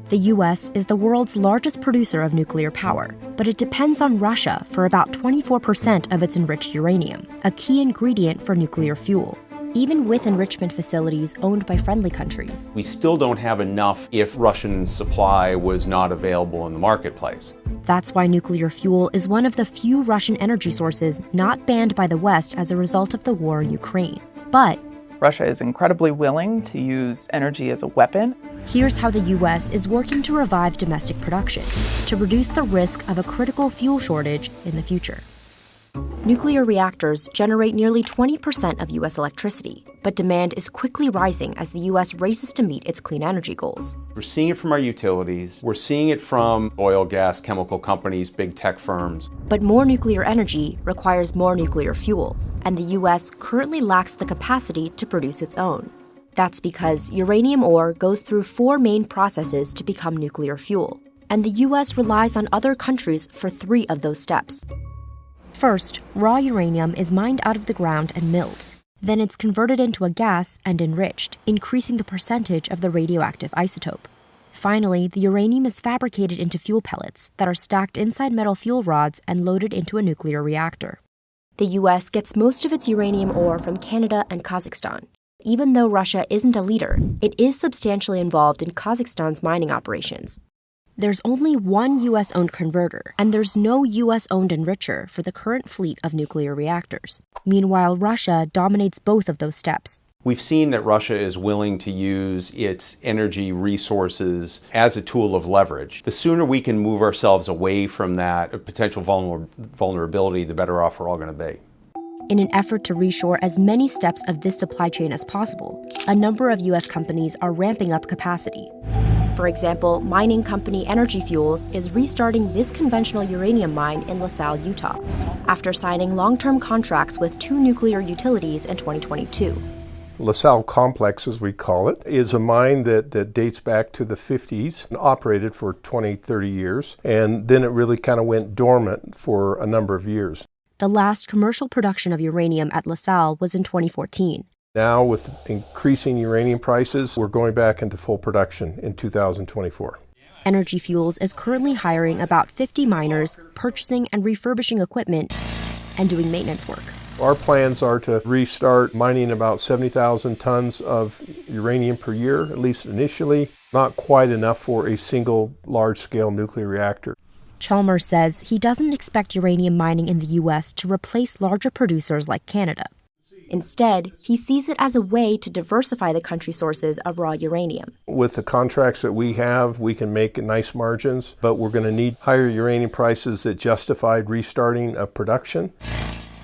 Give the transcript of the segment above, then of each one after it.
The U.S. is the world's largest producer of nuclear power, but it depends on Russia for about 24% of its enriched uranium, a key ingredient for nuclear fuel. Even with enrichment facilities owned by friendly countries, we still don't have enough if Russian supply was not available in the marketplace. That's why nuclear fuel is one of the few Russian energy sources not banned by the West as a result of the war in Ukraine. But Russia is incredibly willing to use energy as a weapon. Here's how the U.S. is working to revive domestic production to reduce the risk of a critical fuel shortage in the future. Nuclear reactors generate nearly 20% of U.S. electricity, but demand is quickly rising as the U.S. races to meet its clean energy goals. We're seeing it from our utilities. We're seeing it from oil, gas, chemical companies, big tech firms. But more nuclear energy requires more nuclear fuel, and the U.S. currently lacks the capacity to produce its own. That's because uranium ore goes through 4 main processes to become nuclear fuel, and the U.S. relies on other countries for 3 of those steps. First, raw uranium is mined out of the ground and milled. Then it's converted into a gas and enriched, increasing the percentage of the radioactive isotope. Finally, the uranium is fabricated into fuel pellets that are stacked inside metal fuel rods and loaded into a nuclear reactor. The U.S. gets most of its uranium ore from Canada and Kazakhstan. Even though Russia isn't a leader, it is substantially involved in Kazakhstan's mining operations. There's only one U.S.-owned converter, and there's no U.S.-owned enricher for the current fleet of nuclear reactors. Meanwhile, Russia dominates both of those steps. We've seen that Russia is willing to use its energy resources as a tool of leverage. The sooner we can move ourselves away from that potential vulnerability, the better off we're all going to be. In an effort to reshore as many steps of this supply chain as possible, a number of U.S. companies are ramping up capacity. For example, mining company Energy Fuels is restarting this conventional uranium mine in LaSalle, Utah, after signing long-term contracts with 2 nuclear utilities in 2022. LaSalle Complex, as we call it, is a mine that dates back to the 50s and operated for 20, 30 years, and then it really kind of went dormant for a number of years. The last commercial production of uranium at LaSalle was in 2014. Now, with increasing uranium prices, we're going back into full production in 2024. Energy Fuels is currently hiring about 50 miners, purchasing and refurbishing equipment, and doing maintenance work. Our plans are to restart mining about 70,000 tons of uranium per year, at least initially. Not quite enough for a single large-scale nuclear reactor. Chalmers says he doesn't expect uranium mining in the U.S. to replace larger producers like Canada. Instead, he sees it as a way to diversify the country's sources of raw uranium. With the contracts that we have, we can make nice margins, but we're going to need higher uranium prices that justified restarting of production,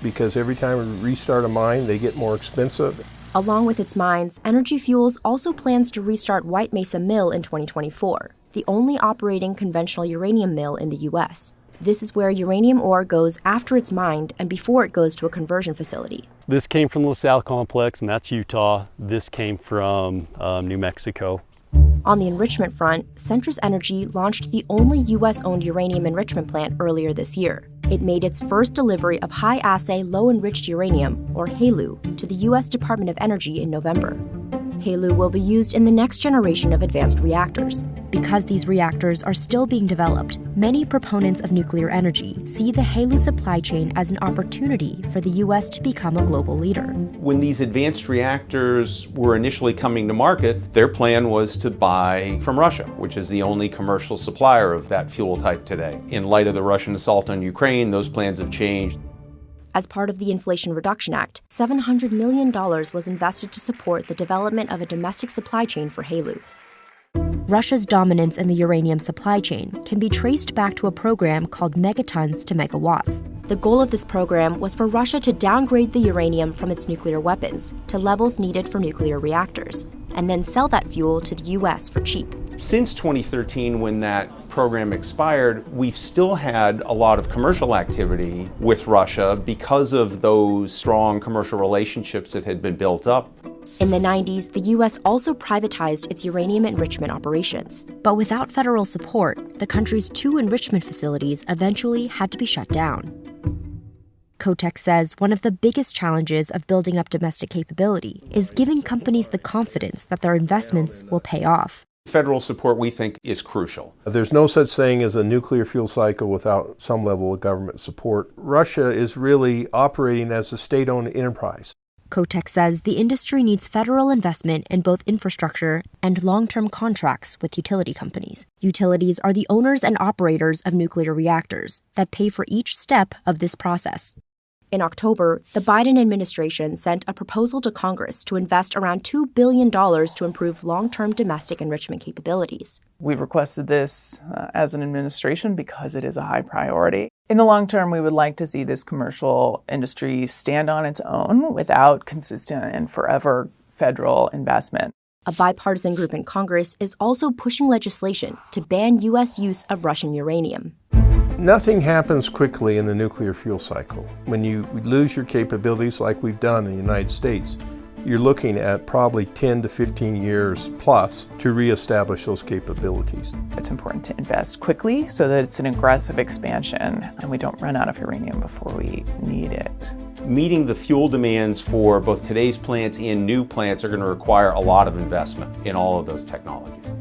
because every time we restart a mine, they get more expensive. Along with its mines, Energy Fuels also plans to restart White Mesa Mill in 2024, the only operating conventional uranium mill in the U.S. This is where uranium ore goes after it's mined and before it goes to a conversion facility. This came from the LaSalle Complex, and that's Utah. This came from New Mexico. On the enrichment front, Centrus Energy launched the only U.S.-owned uranium enrichment plant earlier this year. It made its first delivery of high-assay, low-enriched uranium, or HALEU, to the U.S. Department of Energy in November. HALEU will be used in the next generation of advanced reactors. Because these reactors are still being developed, many proponents of nuclear energy see the HALEU supply chain as an opportunity for the U.S. to become a global leader. When these advanced reactors were initially coming to market, their plan was to buy from Russia, which is the only commercial supplier of that fuel type today. In light of the Russian assault on Ukraine, those plans have changed. As part of the Inflation Reduction Act, $700 million was invested to support the development of a domestic supply chain for HALEU. Russia's dominance in the uranium supply chain can be traced back to a program called Megatons to Megawatts. The goal of this program was for Russia to downgrade the uranium from its nuclear weapons to levels needed for nuclear reactors, and then sell that fuel to the U.S. for cheap. Since 2013, when that program expired, we've still had a lot of commercial activity with Russia because of those strong commercial relationships that had been built up. In the 90s, the U.S. also privatized its uranium enrichment operations. But without federal support, the country's 2 enrichment facilities eventually had to be shut down. Kotek says one of the biggest challenges of building up domestic capability is giving companies the confidence that their investments will pay off. Federal support, we think, is crucial. There's no such thing as a nuclear fuel cycle without some level of government support. Russia is really operating as a state-owned enterprise. Kotek says the industry needs federal investment in both infrastructure and long-term contracts with utility companies. Utilities are the owners and operators of nuclear reactors that pay for each step of this process. In October, the Biden administration sent a proposal to Congress to invest around $2 billion to improve long-term domestic enrichment capabilities. We requested this as an administration because it is a high priority. In the long term, we would like to see this commercial industry stand on its own without consistent and forever federal investment. A bipartisan group in Congress is also pushing legislation to ban U.S. use of Russian uranium. Nothing happens quickly in the nuclear fuel cycle. When you lose your capabilities like we've done in the United States, you're looking at probably 10 to 15 years plus to reestablish those capabilities. It's important to invest quickly so that it's an aggressive expansion and we don't run out of uranium before we need it. Meeting the fuel demands for both today's plants and new plants are going to require a lot of investment in all of those technologies.